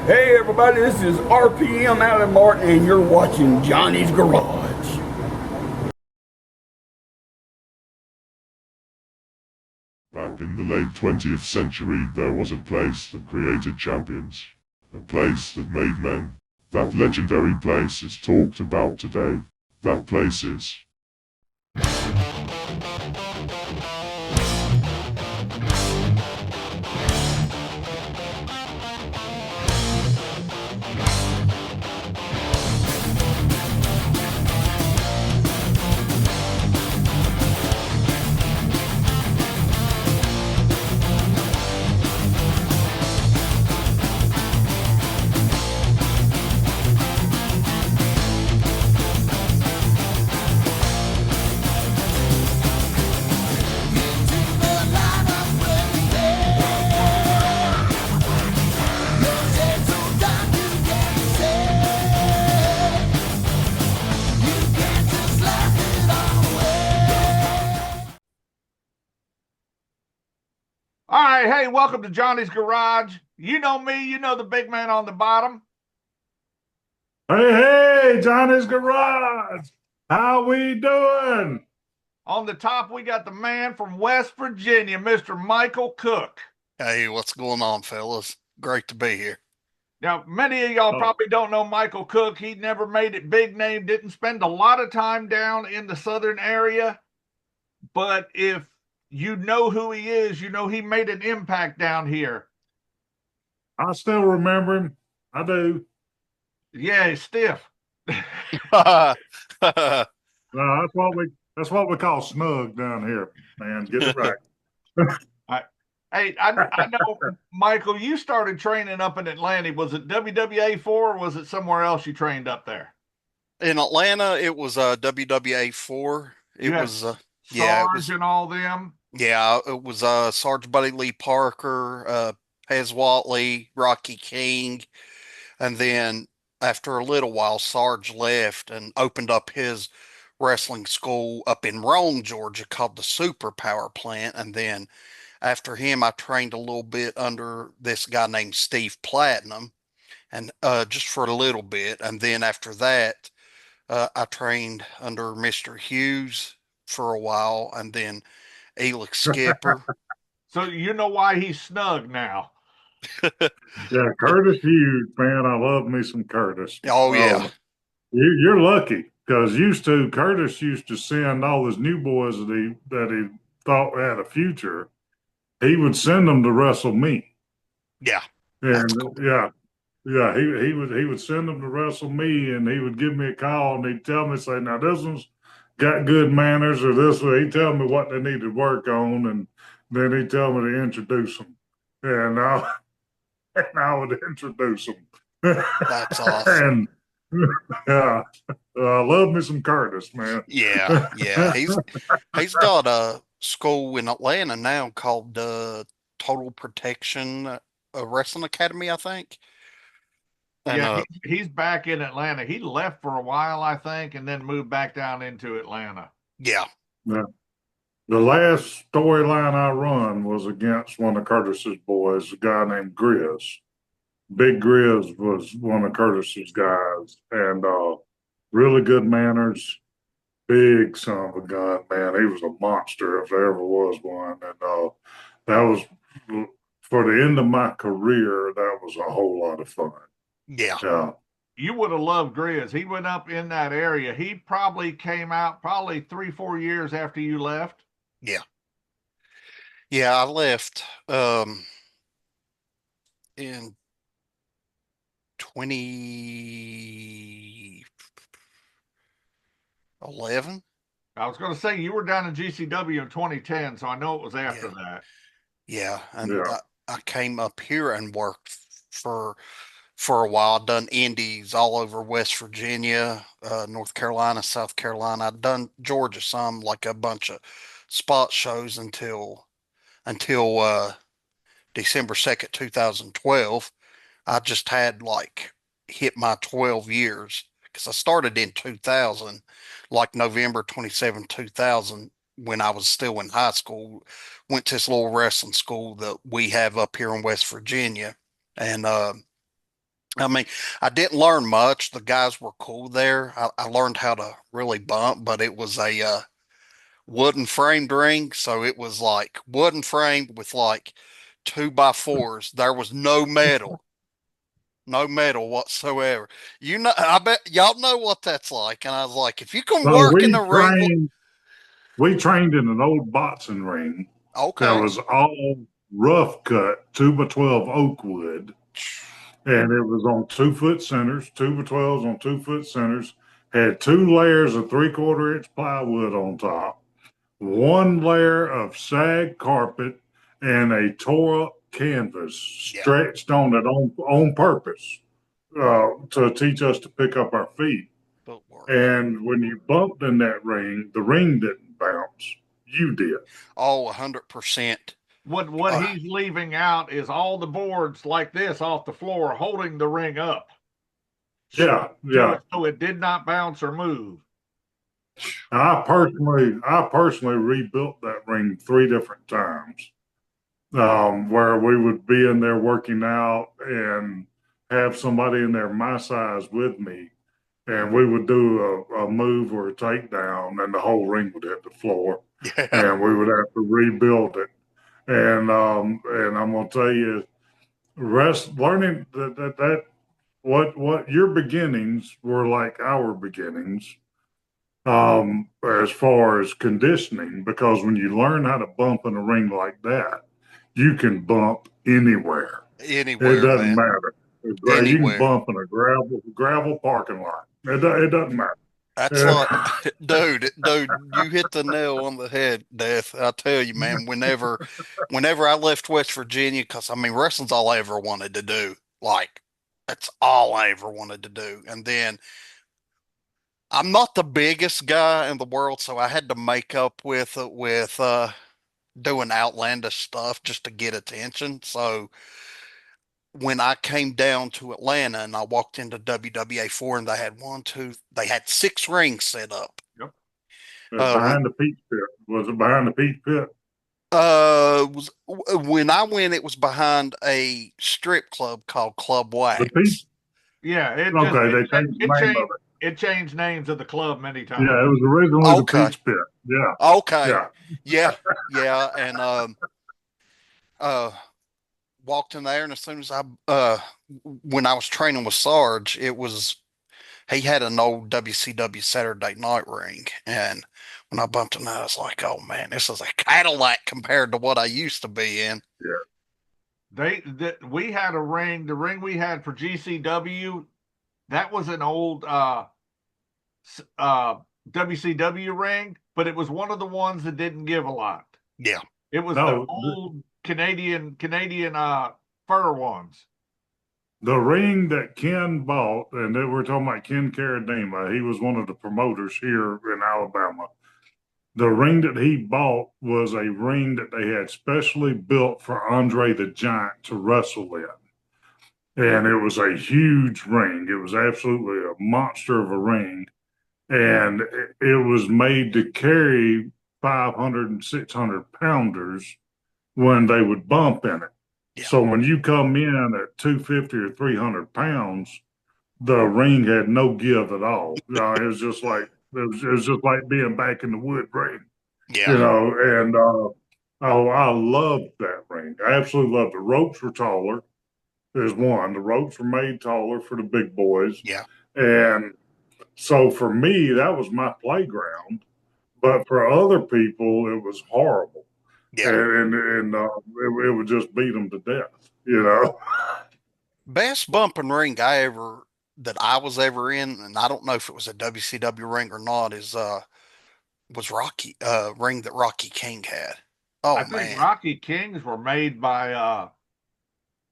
Hey everybody, this is RPM Alan Martin and you're watching Johnny's Garage. Back in the late 20th century, there was a place that created champions. A place that made men. That legendary place is talked about today. That place is All right, hey, welcome to Johnny's Garage. You know me, you know the big man on the bottom. Hey, Johnny's Garage. How we doing? On the top, we got the man from West Virginia, Mr. Michael Cook. Hey, what's going on, fellas? Great to be here. Now, many of y'all probably don't know Michael Cook. He never made it big name, didn't spend a lot of time down in the southern area. But if you know who he is, you know he made an impact down here. I still remember him. I do. Yeah, he's stiff. No, that's what we call snug down here, man. Get it right. Hey, I know, Michael, you started training up in Atlanta. Was it WWA 4 or was it somewhere else you trained up there? In Atlanta, it was WWA 4. It was yeah, it was Sarge and all them. yeah, it was Sarge Buddy Lee Parker, Pez Watley, Rocky King, and then after a little while, Sarge left and opened up his wrestling school up in Rome, Georgia, called the Superpower Plant, and then after him, I trained a little bit under this guy named Steve Platinum, and just for a little bit. And then after that, I trained under Mr. Hughes for a while, and then Elix Skipper. So you know why he's snug now. Yeah, Curtis Hughes, man. I love me some Curtis. Oh, yeah. You're lucky because Curtis used to send all his new boys that he thought had a future. He would send them to wrestle me. Yeah. And Cool. yeah, he would send them to wrestle me, and he would give me a call, and he'd tell me, say, now this one's got good manners, or this way. He'd tell me what they need to work on, and then he'd tell me to introduce them, and I would introduce them. That's awesome. And yeah, I love me some Curtis, man. Yeah. He's got a school in Atlanta now called Total Protection Wrestling Academy, I think. And Yeah, he's back in Atlanta. He left for a while, I think, and then moved back down into Atlanta. yeah. Yeah. The last storyline I run was against one of Curtis's boys, a guy named Grizz. Big Grizz was one of Curtis's guys, and really good manners, big son of a gun, man. He was a monster if there ever was one. And that was for the end of my career, that was a whole lot of fun. Yeah. Yeah. You would have loved Grizz. He went up in that area. He probably came out probably 3-4 years after you left. Yeah. Yeah, I left in 2011. I was going to say you were down in GCW in 2010, so I know it was after that. Yeah, and Yeah. I came up here and worked for a while. I'd done indies all over West Virginia, North Carolina, South Carolina. I'd done Georgia some, like a bunch of spot shows until December 2nd, 2012. I just had like hit my 12 years because I started in 2000, like November 27, 2000, when I was still in high school. Went to this little wrestling school that we have up here in West Virginia. And I mean, I didn't learn much. The guys were cool there. I learned how to really bump, but it was a wooden framed ring. So it was like wooden framed with like 2x4s. There was no metal whatsoever. You know, I bet y'all know what that's like. And I was like, if you can So work in the ring, we trained in an old boxing ring that okay. was all rough cut 2x12 oak wood. And it was on 2 foot centers, 2x12s on 2 foot centers, had 2 layers of 3/4 inch plywood on top, 1 layer of sag carpet, and a tore up canvas Yeah. stretched on it on purpose to teach us to pick up our feet. Footwork. And when you bumped in that ring, the ring didn't bounce. You did. Oh, 100%. What Uh, he's leaving out is all the boards like this off the floor holding the ring up. Yeah, yeah. So it did not bounce or move. I personally rebuilt that ring 3 different times. Where we would be in there working out and have somebody in there my size with me, and we would do a move or a takedown, and the whole ring would hit the floor, yeah. and we would have to rebuild it. And I'm gonna tell you, learning that what your beginnings were like our beginnings, as far as conditioning, because when you learn how to bump in a ring like that, you can bump anywhere. It Anywhere, doesn't man. matter. You can Anywhere. bump in a gravel parking lot. It doesn't matter. That's like, dude, you hit the nail on the head, Death. I tell you, man, whenever I left West Virginia, because I mean, wrestling's all I ever wanted to do. Like, that's all I ever wanted to do. And then I'm not the biggest guy in the world, so I had to make up with doing outlandish stuff just to get attention. So when I came down to Atlanta and I walked into WWA 4 and they had 6 rings set up. Yep. When Behind the peach pit. Was it behind the peach pit? was when I went, it was behind a strip club called Club The peach. Wax. Yeah, Okay, they changed the name of it. it changed names of the club many times. Yeah, it was originally the Okay, peach pit. Yeah, okay, yeah. yeah, and uh, walked in there, and as soon as when I was training with Sarge, he had an old WCW Saturday Night ring, and when I bumped in that, I was like, "Oh man, this is a Cadillac compared to what I used to be in." We had a ring. The ring we had for GCW, that was an old WCW ring, but it was one of the ones that didn't give a lot. Yeah, It was the No, old Canadian fur ones. the ring that Ken bought, and then we're talking about Ken Caradema, he was one of the promoters here in Alabama. The ring that he bought was a ring that they had specially built for Andre the Giant to wrestle in. And it was a huge ring. It was absolutely a monster of a ring. And it was made to carry 500 and 600 pounders when they would bump in it. yeah, So when you come in at 250 or 300 pounds, the ring had no give at all. It was just like it was just like being back in the wood ring, yeah, And I loved that ring. I absolutely loved it. The ropes were taller. There's one. The ropes were made taller for the big boys, yeah, and so for me, that was my playground. But for other people, it was horrible, yeah. and it would just beat them to death. Best bumping ring that I was ever in, and I don't know if it was a WCW ring or not, was Rocky ring that Rocky King had. Oh I think man, Rocky Kings were made by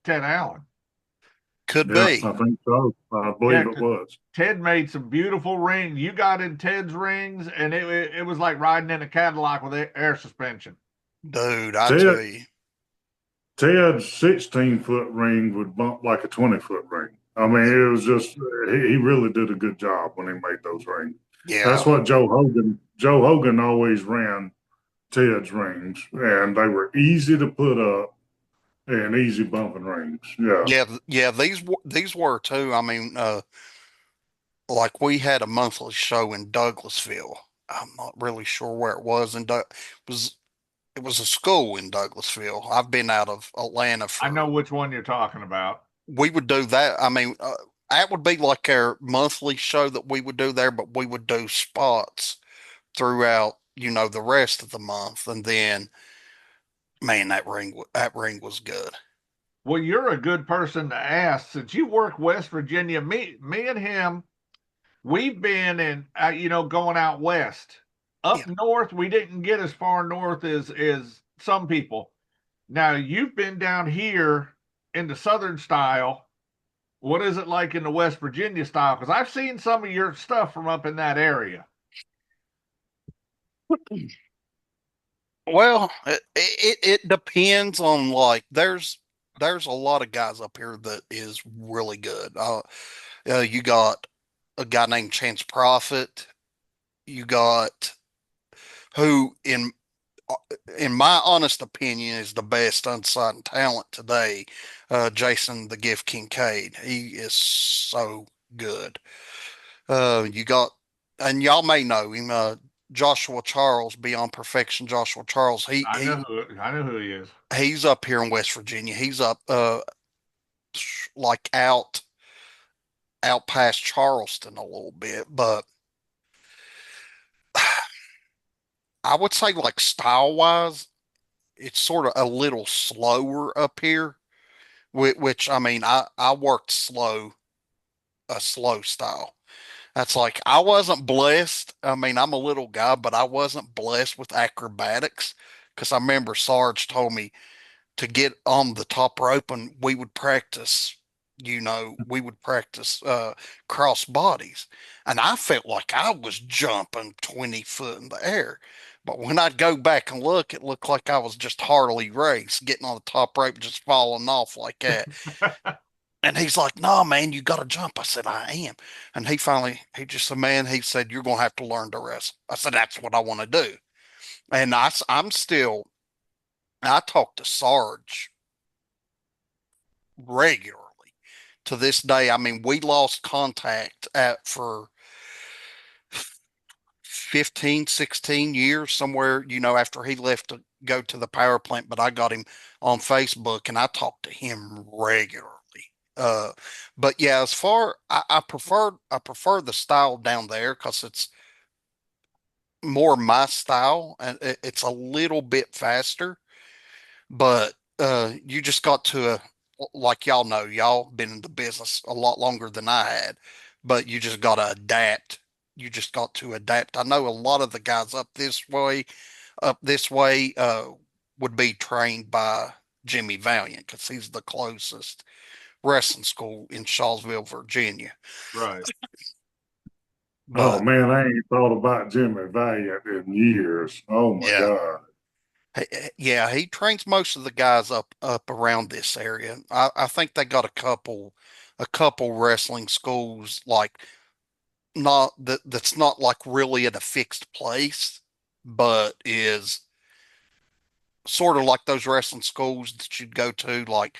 Ted Allen. could Yeah, be. I think so. I believe it was. Ted made some beautiful rings. You got in Ted's rings, and it was like riding in a Cadillac with air suspension. Dude, I Ted, tell you. Ted's 16-foot ring would bump like a 20-foot ring. I mean, it was just he really did a good job when he made those rings. Yeah. That's what Joe Hogan always ran Ted's rings, and they were easy to put up. and easy bumping rings. Yeah. Yeah, these were too. I mean, like we had a monthly show in Douglasville. I'm not really sure where it was, and was it was a school in Douglasville. I've been out of Atlanta I for. know which one you're talking about. We would do that. I mean, that would be like our monthly show that we would do there, but we would do spots throughout, the rest of the month, and then, man, that ring was good. Well, you're a good person to ask since you work West Virginia. Me and him, we've been in, going out west. Yeah. Up north, we didn't get as far north as some people. Now you've been down here in the southern style. What is it like in the West Virginia style? Because I've seen some of your stuff from up in that area. Well, it depends on, like, there's a lot of guys up here that is really good. You got a guy named Chance Prophet. You got who in my honest opinion is the best unsigned talent today, Jason the Gift Kincaid. He is so good. You got, and y'all may know him, Joshua Charles, Beyond Perfection. Joshua Charles. I know who he is. He's up here in West Virginia. He's up like out past Charleston a little bit, but I would say, like, style wise, it's sort of a little slower up here. Which, I mean, I worked a slow style. That's like, I wasn't blessed. I mean, I'm a little guy, but I wasn't blessed with acrobatics, because I remember Sarge told me to get on the top rope, and we would practice cross bodies. And I felt like I was jumping 20 foot in the air. But when I'd go back and look, it looked like I was just Harley Race getting on the top rope, just falling off like that. And he's like, "No, man, you got to jump." I said, "I am." And he just said, "Man," he said, "you're going to have to learn to wrestle." I said, "That's what I want to do." And I talk to Sarge regularly to this day. I mean, we lost contact for 15, 16 years somewhere, after he left to go to the power plant, but I got him on Facebook and I talk to him regularly. Uh, but yeah, I prefer the style down there because it's more my style, and it's a little bit faster. But you just got to, like, y'all know, y'all been in the business a lot longer than I had, but you just got to adapt. You just got to adapt. I know a lot of the guys up this way, would be trained by Jimmy Valiant because he's the closest wrestling school in Shawsville, Virginia. Right. Oh But man, I ain't thought about Jimmy Valiant in years. Oh my yeah, God. yeah, he trains most of the guys up around this area. I think they got a couple wrestling schools, like, not that's not like really at a fixed place, but is sort of like those wrestling schools that you'd go to, like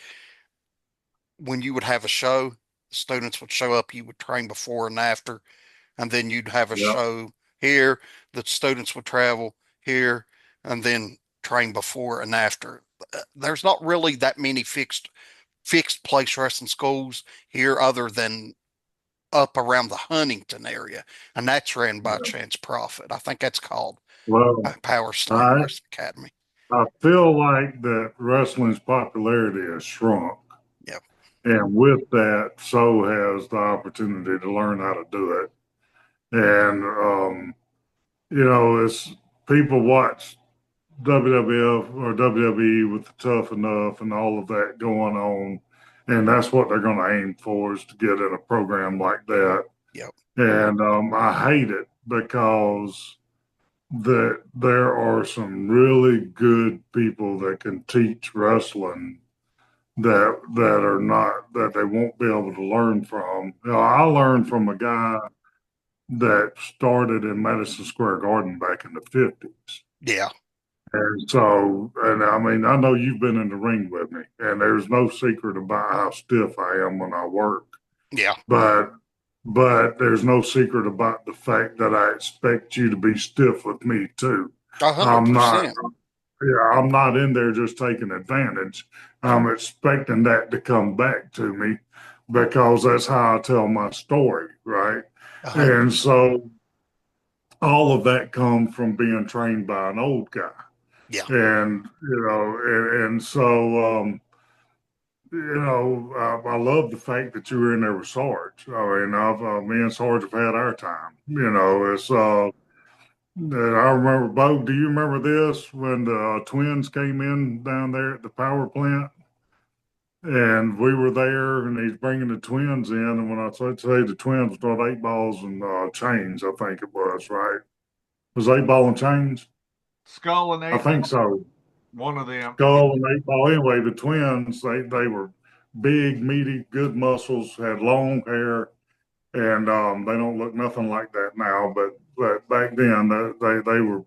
when you would have a show, students would show up, you would train before and after, and then you'd have a Yep. show here, the students would travel here, and then train before and after. There's not really that many fixed place wrestling schools here other than up around the Huntington area, and that's ran by Yeah. Chance Prophet. I think that's called Well, Power Slam I Wrestling Academy. I feel like that wrestling's popularity has shrunk. Yep. And with that, so has the opportunity to learn how to do it. And it's people watch WWF or WWE with the Tough Enough and all of that going on, and that's what they're going to aim for, is to get in a program like that. Yep. And I hate it because there are some really good people that can teach wrestling that they won't be able to learn from. I learned from a guy that started in Madison Square Garden back in the 50s. Yeah. And so, and I mean, I know you've been in the ring with me, and there's no secret about how stiff I am when I work. Yeah. But there's no secret about the fact that I expect you to be stiff with me too. A hundred I'm not, percent. yeah, I'm not in there just taking advantage. I'm expecting that to come back to me because that's how I tell my story, right? A hundred And percent. so all of that comes from being trained by an old guy. Yeah. And, and so, I love the fact that you were in there with Sarge. I mean, me and Sarge have had our time. And I remember, Bo, do you remember this when the twins came in down there at the power plant? And we were there, and he's bringing the twins in. And when I say the twins, was 8 balls and chains, I think it was, right? Was 8 ball and chains? Skull and I eight think ball, so. one of them. Skull and 8 ball. Anyway, the twins, they were big, meaty, good muscles, had long hair, and they don't look nothing like that now. But back then, they were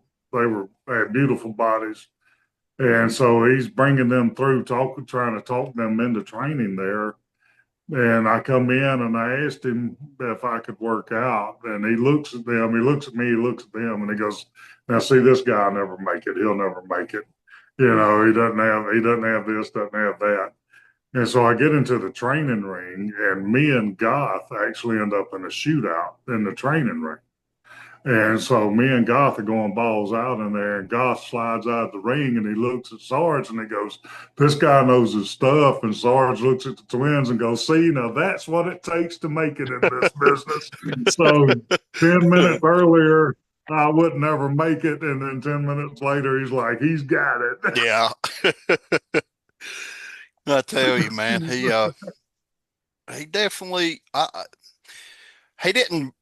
had beautiful bodies, and so he's bringing them through, trying to talk them into training there. And I come in and I asked him if I could work out, and he looks at them, he looks at me, he looks at them, and he goes, "Now see, this guy will never make it. He'll never make it. He doesn't have this, doesn't have that." And so I get into the training ring, and me and Goth actually end up in a shootout in the training ring. And so me and Goth are going balls out in there, and Goth slides out of the ring and he looks at Sarge and he goes, "This guy knows his stuff." And Sarge looks at the twins and goes, "See, now that's what it takes to make it in this business." So 10 minutes earlier, I would never make it. And then 10 minutes later, he's like, he's got it. Yeah. I tell you, man, he definitely he didn't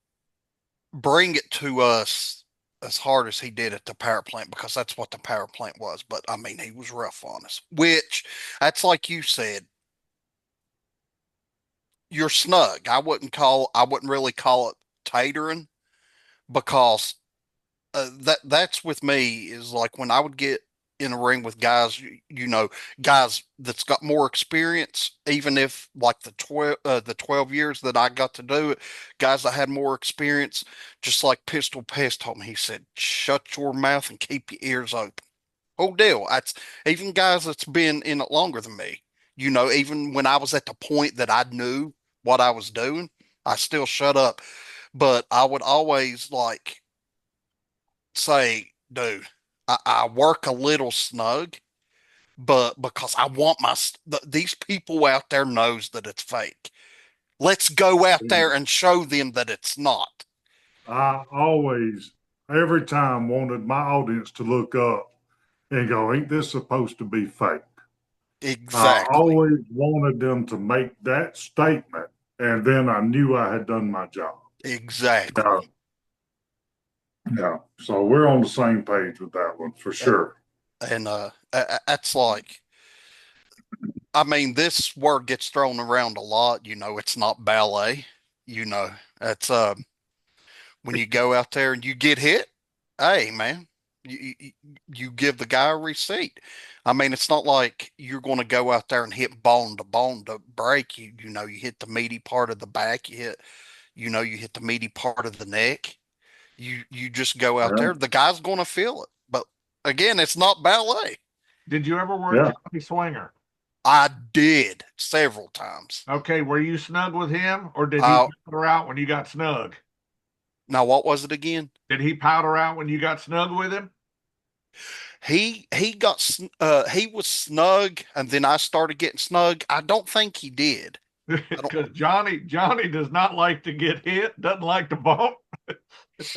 bring it to us as hard as he did at the power plant because that's what the power plant was. But I mean, he was rough on us, which that's like you said, you're snug. I wouldn't really call it tatering because that's with me is like when I would get in a ring with guys, guys that's got more experience, even if like the 12 years that I got to do it, guys that had more experience, just like Pistol Pest told me, he said, shut your mouth and keep your ears open. Whole deal. That's even guys that's been in it longer than me. Even when I was at the point that I knew what I was doing, I still shut up. But I would always like say, dude, I work a little snug, but because I want these people out there knows that it's fake. Let's go out there and show them that it's not. I always, every time, wanted my audience to look up and go, "Ain't this supposed to be fake?" I Exactly. always wanted them to make that statement, and then I knew I had done my job. Yeah, Exactly. yeah. So we're on the same page with that one for sure. And that's like, I mean, this word gets thrown around a lot. It's not ballet. That's when you go out there and you get hit, hey man, you give the guy a receipt. I mean, it's not like you're going to go out there and hit bone to break. You hit the meaty part of the back. You hit the meaty part of the neck. You just go out Yeah, there. The guy's going to feel it. But again, it's not ballet. Did you ever work yeah. Johnny Swinger? I did several times. Okay, were you snug with him, or did he Uh, powder out when you got snug? Now what was it again? Did he powder out when you got snug with him? He was snug, and then I started getting snug. I don't think he did. I don't. Because Johnny does not like to get hit, doesn't like to bump. Let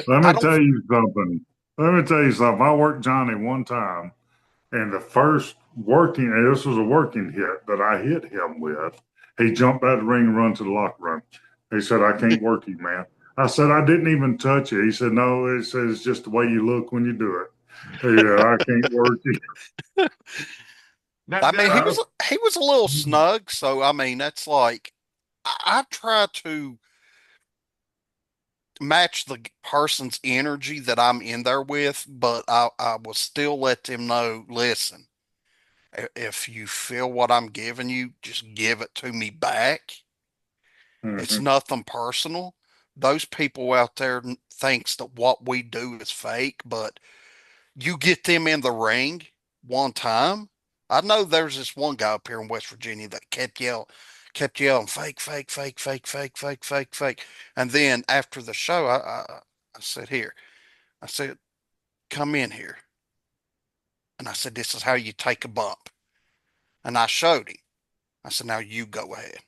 I me don't. tell you something. Let me tell you something. I worked Johnny one time, and the first working, and this was a working hit that I hit him with. He jumped out of the ring and run to the locker room. He said, "I can't work you, man." I said, "I didn't even touch you." He said, "No, it says it's just the way you look when you do it." Yeah, I can't work you. Now, I mean, he now, was he was a little snug. So I mean, that's like I try to match the person's energy that I'm in there with, but I will still let them know, listen, if you feel what I'm giving you, just give it to me back. It's Mhm. nothing personal. Those people out there thinks that what we do is fake, but you get them in the ring one time. I know there's this one guy up here in West Virginia that kept yelling, fake, fake, fake, fake, fake, fake, fake, fake. And then after the show, I said, here, I said, come in here. And I said, this is how you take a bump. And I showed him. I said, now you go ahead.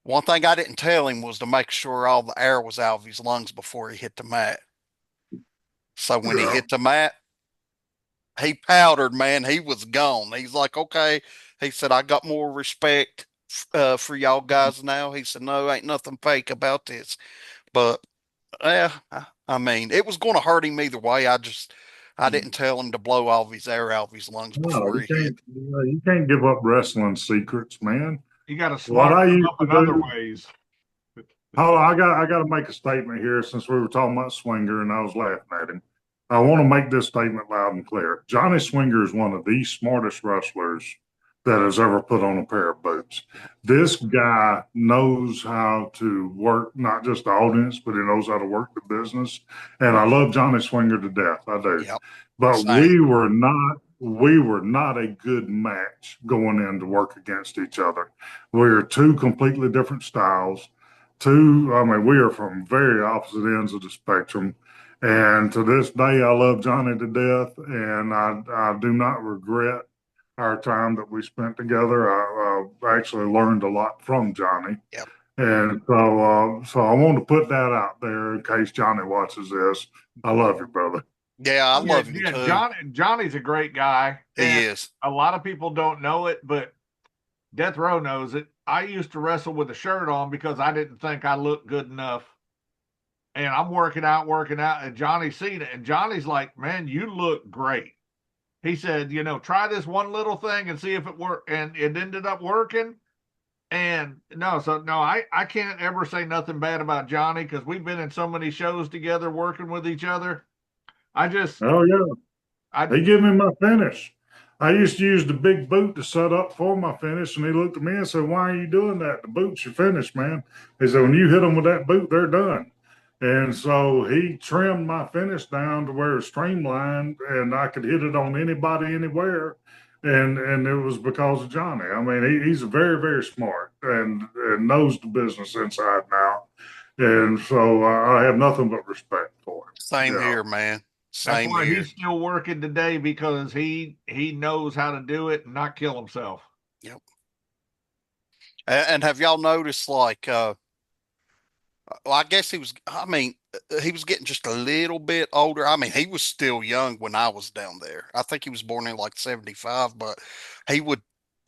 One thing I didn't tell him was to make sure all the air was out of his lungs before he hit the mat. So when he Yeah. hit the mat, he powdered, man. He was gone. He's like, okay. He said, I got more respect for y'all guys now. He said, no, ain't nothing fake about this. But yeah, I mean, it was going to hurt him either way. I didn't tell him to blow all of his air out of his lungs No, before he hit. you can't give up wrestling secrets, man. You got to What smarten I them used up to in other do. ways. Hold on, I got to make a statement here since we were talking about Swinger and I was laughing at him. I want to make this statement loud and clear. Johnny Swinger is one of the smartest wrestlers that has ever put on a pair of boots. This guy knows how to work not just the audience, but he knows how to work the business. And I love Johnny Swinger to death. I do. Yep. But Same. we were not a good match going in to work against each other. We're two completely different styles. I mean, we are from very opposite ends of the spectrum. And to this day, I love Johnny to death, and I do not regret our time that we spent together. I actually learned a lot from Johnny. Yep. And so I want to put that out there in case Johnny watches this. I love you, brother. Yeah, I Yeah, love him yeah. too. Johnny's a great guy, He and is. a lot of people don't know it, but Death Row knows it. I used to wrestle with a shirt on because I didn't think I looked good enough. And I'm working out, and Johnny's seen it. And Johnny's like, man, you look great. He said, try this one little thing and see if it worked. And it ended up working. And no, I can't ever say nothing bad about Johnny because we've been in so many shows together working with each other. I just, Oh yeah, I, he gave me my finish. I used to use the big boot to set up for my finish, and he looked at me and said, "Why are you doing that? The boot's your finish, man." He said, "When you hit them with that boot, they're done." And so he trimmed my finish down to where it's streamlined and I could hit it on anybody, anywhere. And it was because of Johnny. I mean, he's very, very smart and knows the business inside and out. And so I have nothing but respect for him. Same Yeah. here, man. that's Same why here. he's still working today because he knows how to do it and not kill himself. Yep. And have y'all noticed like well, I guess I mean, he was getting just a little bit older. I mean, he was still young when I was down there. I think he was born in like 75, but he would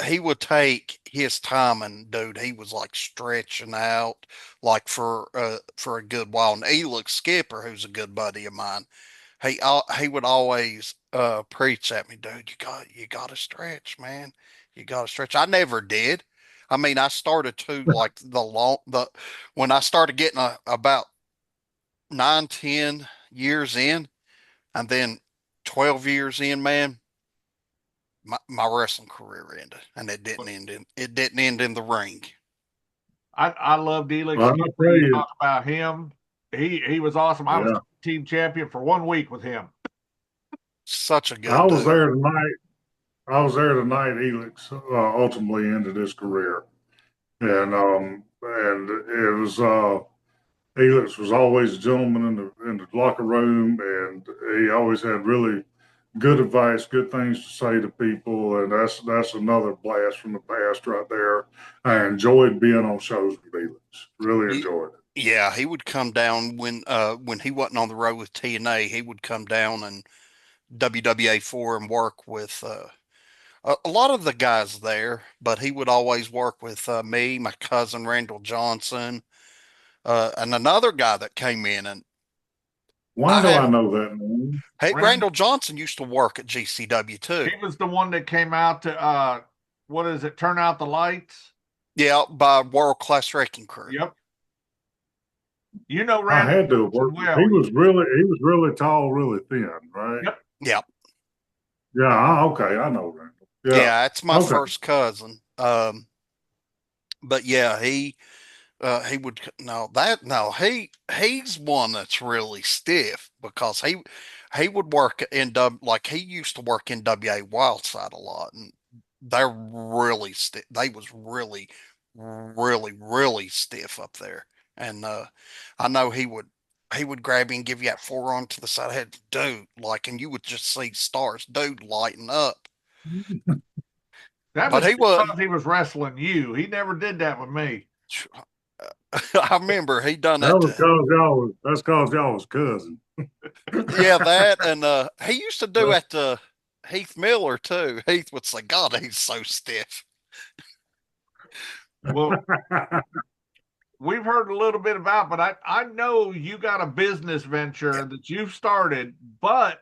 he would take his time and dude, he was like stretching out like for a good while. And Elix Skipper, who's a good buddy of mine, he would always preach at me, dude, you gotta stretch, man. You gotta stretch. I never did. I mean, I started to like the when I started getting about 9, 10 years in, and then 12 years in, man, my wrestling career ended, and it didn't end in the ring. I love Elix Well, I'll Skipper. tell You you, talk about him. He was awesome. I was yeah, team champion for 1 week with him. Such a I good was dude. there tonight. I was there tonight. Elix ultimately ended his career. And it was Elix was always a gentleman in the locker room, and he always had really good advice, good things to say to people, and that's another blast from the past right there. I enjoyed being on shows with Elix. Really Ye- enjoyed it. Yeah, he would come down when he wasn't on the road with TNA. He would come down and WWA 4 and work with a lot of the guys there, but he would always work with me, my cousin Randall Johnson, and another guy that came in. And Why I do had I know that name? hey, Rand, Randall Johnson used to work at GCW he too. was the one that came out to what is it? Turn out the lights. Yeah, by World Class Wrecking Crew. Yep. You know I Randy had to have Johnson worked. well. He was really tall, really thin, right? Yep. Yeah. Yeah. Okay. I know Randall. Yeah. Yeah, it's my Okay. first cousin. But yeah, he would no, he's one that's really stiff because he would work in like he used to work in WA Wildside a lot, and they're really stiff. They was really stiff up there. And I know he would grab you and give you that forearm to the side of the head, dude, like, and you would just see stars, dude, lighting up. That But was he because wasn't. he was wrestling you. He never did that with me. I remember he done That that was to. cause y'all was. That's cause y'all was cousins. Yeah, that and he used to do at Heath Miller too. Heath would say, "God, he's so stiff." Well, we've heard a little bit about, but I know you got a business venture that you've started, but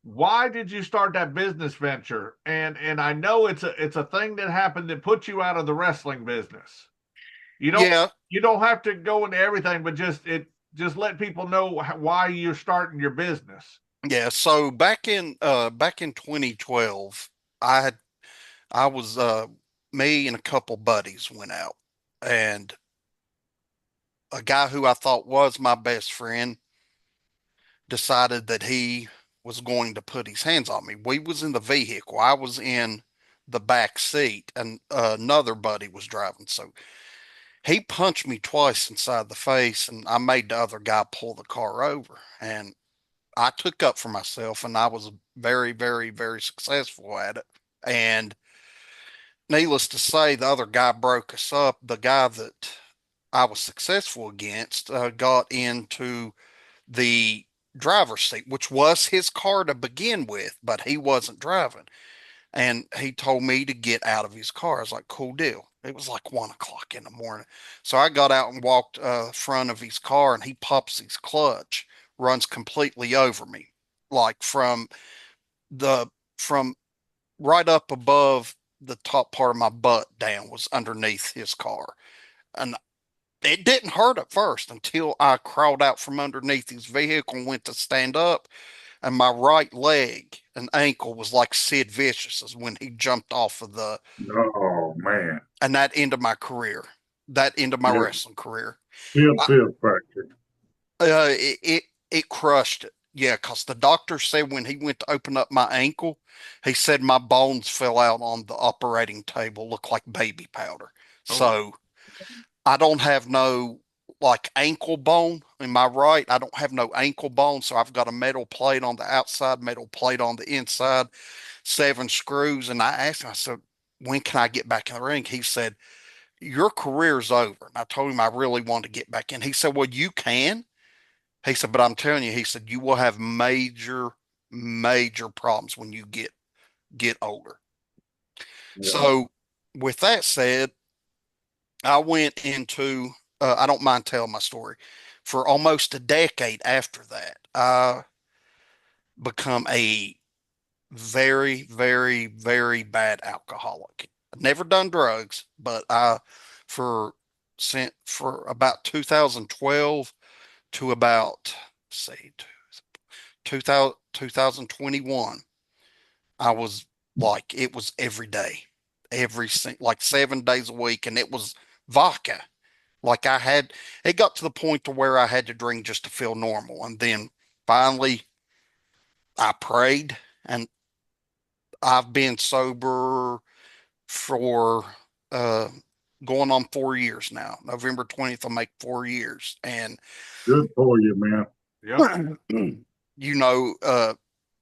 why did you start that business venture? And I know it's a thing that happened that put you out of the wrestling business. You don't Yeah, you don't have to go into everything, but just let people know why you're starting your business. yeah. So back in 2012, I had I was me and a couple buddies went out, and a guy who I thought was my best friend decided that he was going to put his hands on me. We was in the vehicle. I was in the back seat, and another buddy was driving. So he punched me twice inside the face, and I made the other guy pull the car over. And I took up for myself, and I was very successful at it. And needless to say, the other guy broke us up. The guy that I was successful against got into the driver's seat, which was his car to begin with, but he wasn't driving. And he told me to get out of his car. I was like, cool deal. It was like 1 o'clock in the morning. So I got out and walked front of his car, and he pops his clutch, runs completely over me. Like the from right up above the top part of my butt down was underneath his car. And it didn't hurt at first until I crawled out from underneath his vehicle and went to stand up, and my right leg and ankle was like Sid Vicious's when he jumped off of the, Oh man. and that ended my career. That ended my Yeah. wrestling career. Still I, feel factory. it crushed it. Yeah, because the doctor said when he went to open up my ankle, he said my bones fell out on the operating table, looked like baby powder. Oh, So I don't have no like ankle bone in my right. I don't have no ankle bone, so I've got a metal plate on the outside, metal plate on the inside, 7 screws. And I asked him, I said, when can I get back in the ring? He said, your career's over. And I told him I really wanted to get back in. He said, well, you can. He said, but I'm telling you, he said, you will have major problems when you get older. Yeah. So with that said, I went into, I don't mind telling my story. For almost a decade after that, I become a very very bad alcoholic. I've never done drugs, but for for about 2012 to about say 2021, I was like it was every day, like 7 days a week, and it was vodka. Like it got to the point to where I had to drink just to feel normal. And then finally I prayed, and I've been sober for uh going on 4 years now. November 20th will make 4 years. And Good for you, man. yep. you know,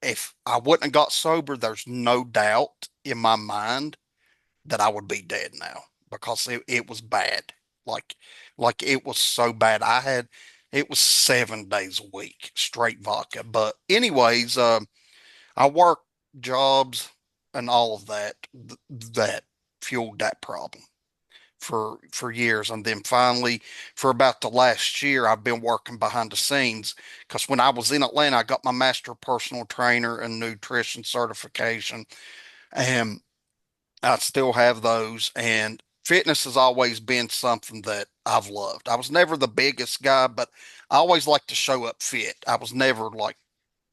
if I wouldn't have got sober, there's no doubt in my mind that I would be dead now because it was bad. Like like it was so bad. It was 7 days a week straight vodka. But anyways, I worked jobs and all of that that fueled that problem for years. And then finally, for about the last year, I've been working behind the scenes because when I was in Atlanta, I got my master personal trainer and nutrition certification, and I still have those. And fitness has always been something that I've loved. I was never the biggest guy, but I always liked to show up fit. I was never like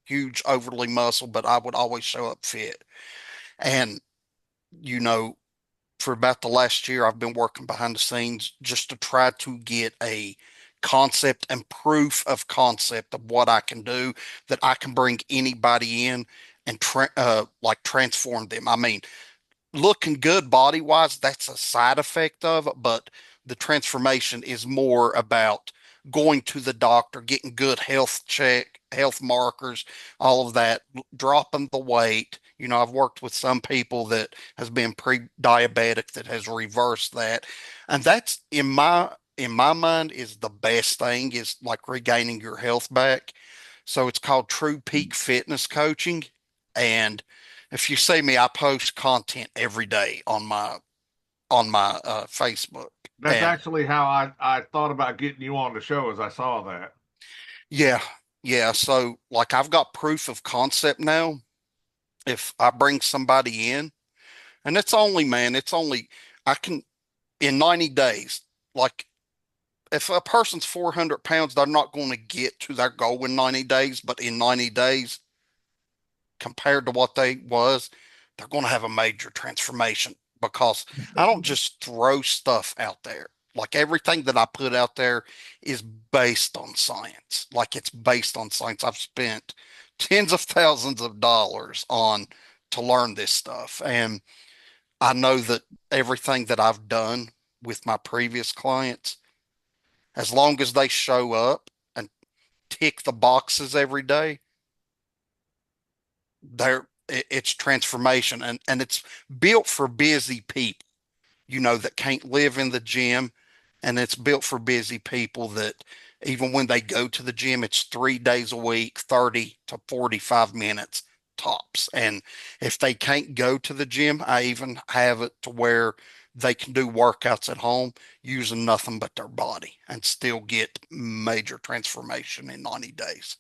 huge, overly muscle, but I would always show up fit. And, you know, for about the last year, I've been working behind the scenes just to try to get a concept and proof of concept of what I can do, that I can bring anybody in and like transform them. I mean, looking good body wise, that's a side effect of it, but the transformation is more about going to the doctor, getting good health check, health markers, all of that, dropping the weight. You know, I've worked with some people that has been pre-diabetic that has reversed that. And that's in my mind is the best thing, is like regaining your health back. So it's called True Peak Fitness Coaching. And if you see me, I post content every day on my Facebook. That's And actually how I thought about getting you on the show as I saw that. yeah, yeah. So like I've got proof of concept now. If I bring somebody in, and it's only, man, it's only I can in 90 days. Like if a person's 400 pounds, they're not going to get to their goal in 90 days, but in 90 days, compared to what they was, they're going to have a major transformation, because I don't just throw stuff out there. Like everything that I put out there is based on science. Like it's based on science. I've spent tens of thousands of dollars on to learn this stuff. And I know that everything that I've done with my previous clients, as long as they show up and tick the boxes every day, it's transformation, and it's built for busy people, you know, that can't live in the gym. And it's built for busy people that even when they go to the gym, it's 3 days a week, 30 to 45 minutes tops. And if they can't go to the gym, I even have it to where they can do workouts at home using nothing but their body and still get major transformation in 90 days.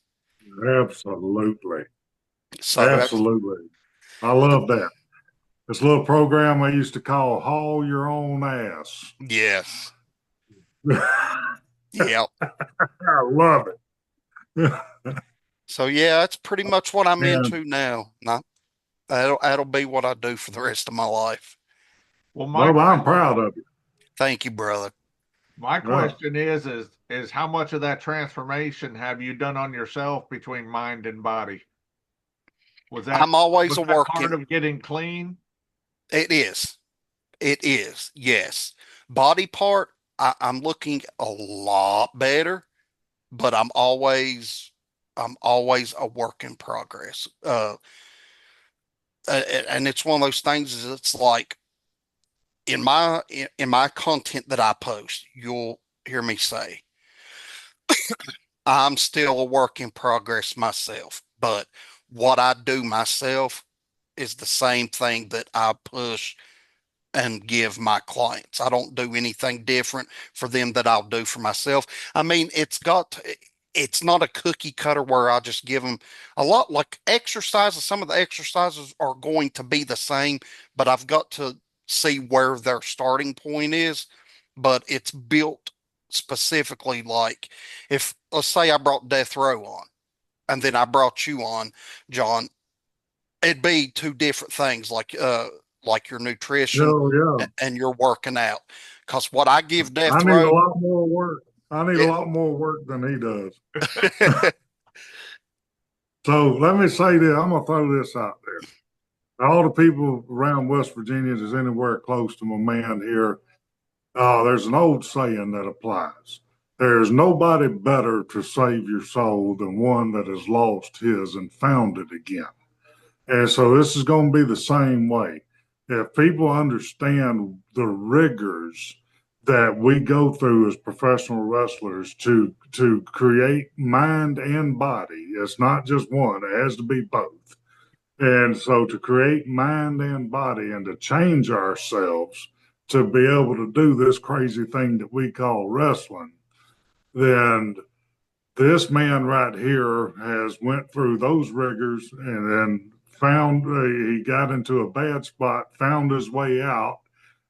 Absolutely. So that's, Absolutely. I love that. This little program I used to call Haul Your Own Ass. yes. I Yeah. love it. So yeah, that's pretty much what I'm And into now. Not that'll be what I do for the rest of my life. Well, Bubba, I'm proud of you. Thank you, brother. my Yeah. question is how much of that transformation have you done on yourself between mind and body? Was that I'm always was a that part working. of getting clean? It is. It is. Yes. Body part, I'm looking a lot better, but I'm always a work in progress. And it's one of those things, is it's like in my content that I post, you'll hear me say, I'm still a work in progress myself, but what I do myself is the same thing that I push and give my clients. I don't do anything different for them that I'll do for myself. I mean, it's not a cookie cutter where I just give them a lot like exercises. Some of the exercises are going to be the same, but I've got to see where their starting point is. But it's built specifically, like if, let's say, I brought Death Row on and then I brought you on, John, it'd be two different things, like your nutrition Oh, yeah. and your working out. Because what I give I Death need a Row, lot more work. I need a it, lot more work than he does. So let me say this. I'm going to throw this out there. All the people around West Virginia that's anywhere close to my man here, there's an old saying that applies. There's nobody better to save your soul than one that has lost his and found it again. And so this is going to be the same way. If people understand the rigors that we go through as professional wrestlers to create mind and body, it's not just one, it has to be both. And so to create mind and body and to change ourselves to be able to do this crazy thing that we call wrestling, then this man right here has went through those rigors and then found he got into a bad spot, found his way out,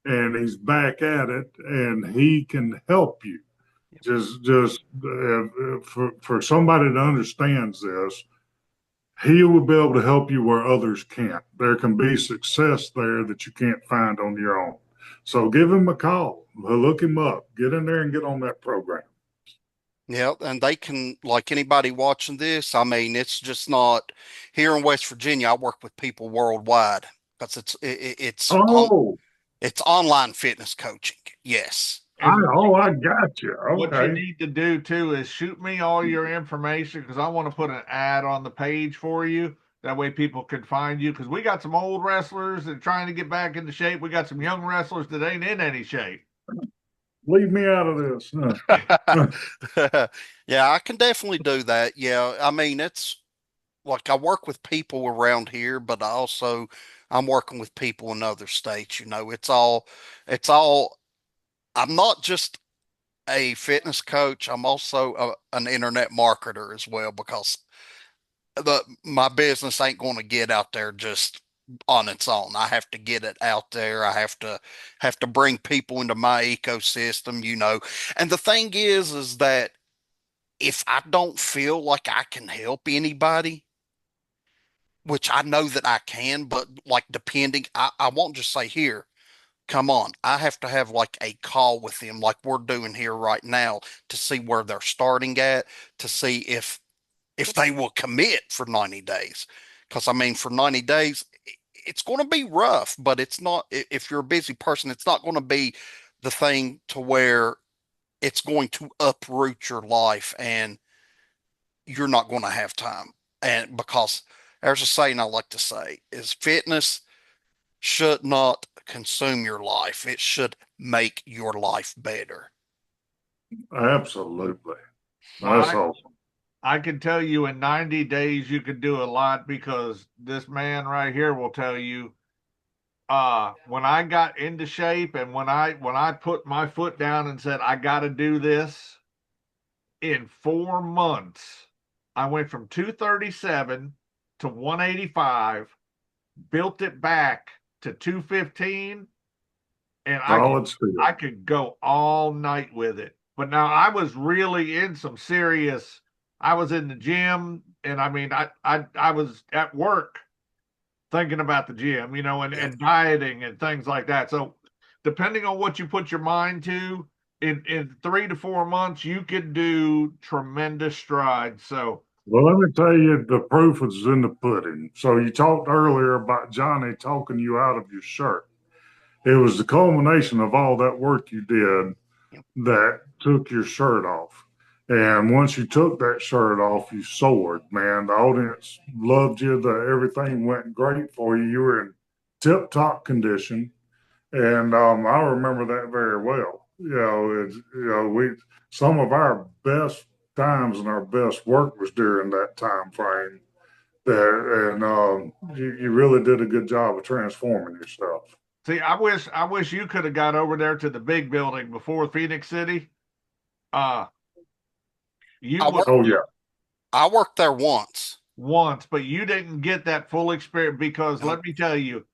and he's back at it, and he can help you. Just for somebody that understands this, he will be able to help you where others can't. There can be success there that you can't find on your own. So give him a call, look him up, get in there and get on that program. Yeah, and they can, like anybody watching this, I mean, it's just not here in West Virginia. I work with people worldwide because Oh, it's online fitness coaching. Yes. And I got you. what you Okay. need to do too is shoot me all your information because I want to put an ad on the page for you. That way people can find you because we got some old wrestlers that are trying to get back into shape. We got some young wrestlers that ain't in any shape. Leave me out of this. Yeah, I can definitely do that. Yeah, I mean, it's like I work with people around here, but I'm working with people in other states. It's all, I'm not just a fitness coach. I'm also an internet marketer as well because my business ain't going to get out there just on its own. I have to get it out there. I have to bring people into my ecosystem. And the thing is that if I don't feel like I can help anybody, which I know that I can, but like depending, I won't just say here, come on. I have to have like a call with them, like we're doing here right now, to see where they're starting at, to see if they will commit for 90 days. Because I mean, for 90 days, it's going to be rough, but it's not, if you're a busy person, it's not going to be the thing to where it's going to uproot your life and you're not going to have time. And because there's a saying I like to say is fitness should not consume your life. It should make your life better. Absolutely. Well, That's awesome. I can tell you in 90 days you could do a lot because this man right here will tell you when I got into shape and when I put my foot down and said I got to do this in 4 months I went from 237 to 185, built it back to 215, and I could go all night with it. But now I was really in some serious. I was in the gym, and I mean, I was at work thinking about the gym, and dieting and things like that. So, depending on what you put your mind to, in 3 to 4 months, you could do tremendous strides. So, Well, let me tell you, the proof is in the pudding. So you talked earlier about Johnny talking you out of your shirt. It was the culmination of all that work you did that took your shirt off. And once you took that shirt off, you soared, man. The audience loved you. Everything went great for you. You were in tip top condition. And I remember that very well. Some of our best times and our best work was during that time frame there. And you really did a good job of transforming yourself. see, I wish you could have got over there to the big building before Phoenix City. Uh, you I would worked, Oh, yeah. I worked there once. once, but you didn't get that full experience because let me tell you,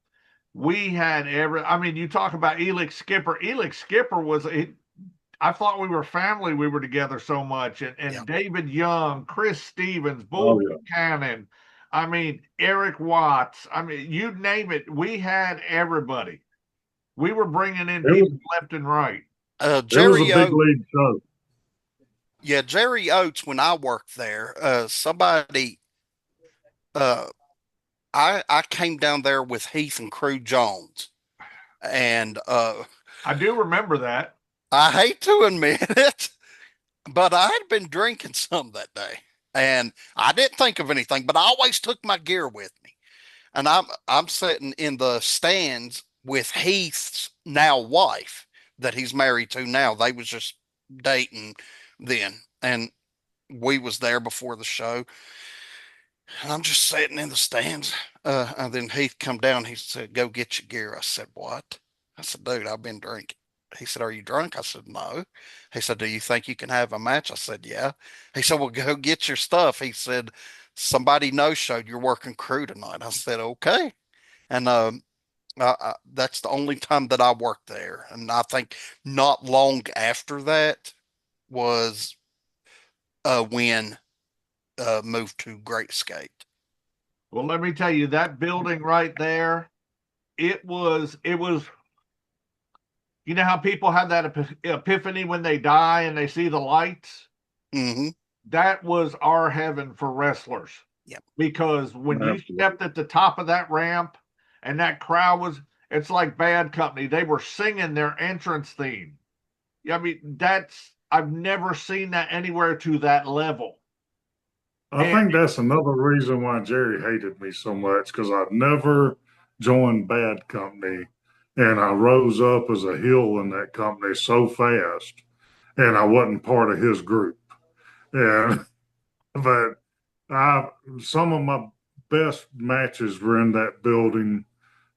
we had I mean, you talk about Elix Skipper. Elix Skipper I thought we were family. We were together so much. And Yeah. David Young, Chris Stevens, Bull Oh, yeah. Buchanan. I mean, Eric Watts. I mean, you name it. We had everybody. We were bringing in people left and right. It was a Jerry big league show. Yeah, Jerry Oates, when I worked there, somebody, uh, I came down there with Heath and Crew Jones, and I do remember that. I hate to admit it, but I had been drinking some that day, and I didn't think of anything, but I always took my gear with me, and I'm sitting in the stands with Heath's now wife that he's married to now. They was just dating then, and we was there before the show. And I'm just sitting in the stands. And then Heath come down. He said, "Go get your gear." I said, "What?" I said, "Dude, I've been drinking." He said, "Are you drunk?" I said, "No." He said, "Do you think you can have a match?" I said, "Yeah." He said, "Well, go get your stuff." He said, "Somebody no showed. You're working crew tonight." I said, "Okay." And That's the only time that I worked there, and I think not long after that was when moved to Great Skate. Well, let me tell you, that building right there, it was, you know how people have that epiphany when they die and they see the lights? Hmm. That was our heaven for wrestlers. Yep. Because when you Absolutely. stepped at the top of that ramp and that crowd was, it's like Bad Company. They were singing their entrance theme. I mean, I've never seen that anywhere to that level. I And think that's another reason why Jerry hated me so much because I never joined Bad Company and I rose up as a heel in that company so fast and I wasn't part of his group. And but I some of my best matches were in that building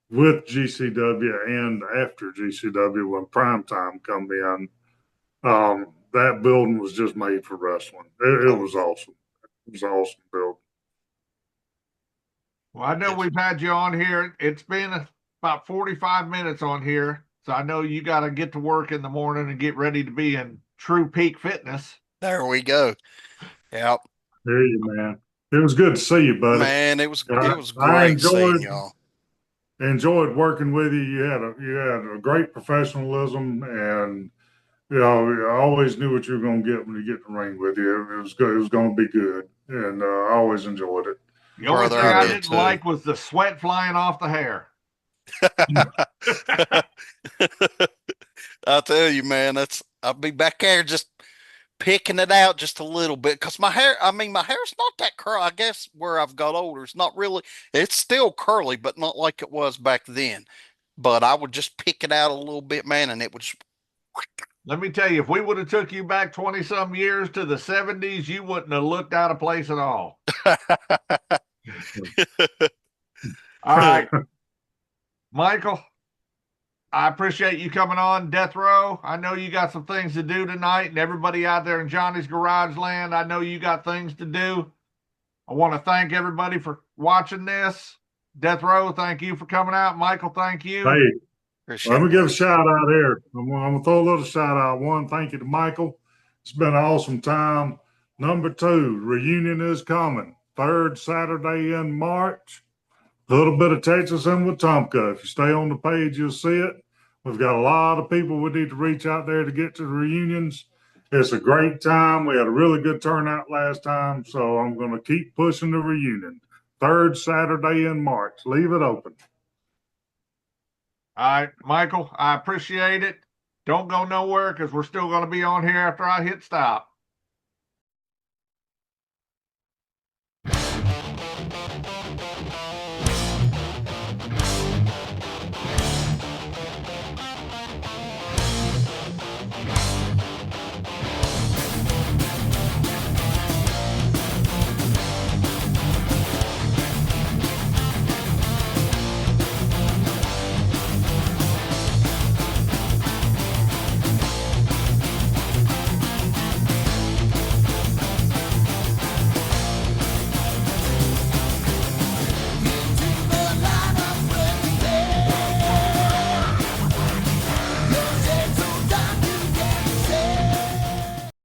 with GCW and after GCW when primetime come in. That building was just made for wrestling. It Oh, was awesome. It was an awesome building. well, I know yes. we've had you on here. It's been about 45 minutes on here. So I know you got to get to work in the morning and get ready to be in true peak fitness. There we go. Yep. There you, man. It was good to see you, buddy. Man, it was I great seeing y'all. enjoyed working with you. You had a great professionalism, and I always knew what you were going to get when you get in the ring with you. It was good. It was going to be good, and I always enjoyed it. The only Brother, thing I I did didn't too. like was the sweat flying off the hair. I tell you, man, I'll be back there just picking it out just a little bit because my hair's not that curly. I guess where I've got older, it's not really, it's still curly, but not like it was back then. But I would just pick it out a little bit, man, and it would. Let me tell you, if we would have took you back 20 some years to the 70s, you wouldn't have looked out of place at all. All right, Michael, I appreciate you coming on Death Row. I know you got some things to do tonight, and everybody out there in Johnny's Garage Land, I know you got things to do. I want to thank everybody for watching this. Death Row, thank you for coming out. Michael, thank you. Hey, let Appreciate me it, give a guys. shout out here. I'm gonna throw a little shout out. One, thank you to Michael. It's been an awesome time. Number two, reunion is coming. Third Saturday in March. A little bit of Texas in Wetumpka. If you stay on the page, you'll see it. We've got a lot of people we need to reach out there to get to the reunions. It's a great time. We had a really good turnout last time, so I'm going to keep pushing the reunion. Third Saturday in March. Leave it open. All right, Michael, I appreciate it. Don't go nowhere because we're still going to be on here after I hit stop.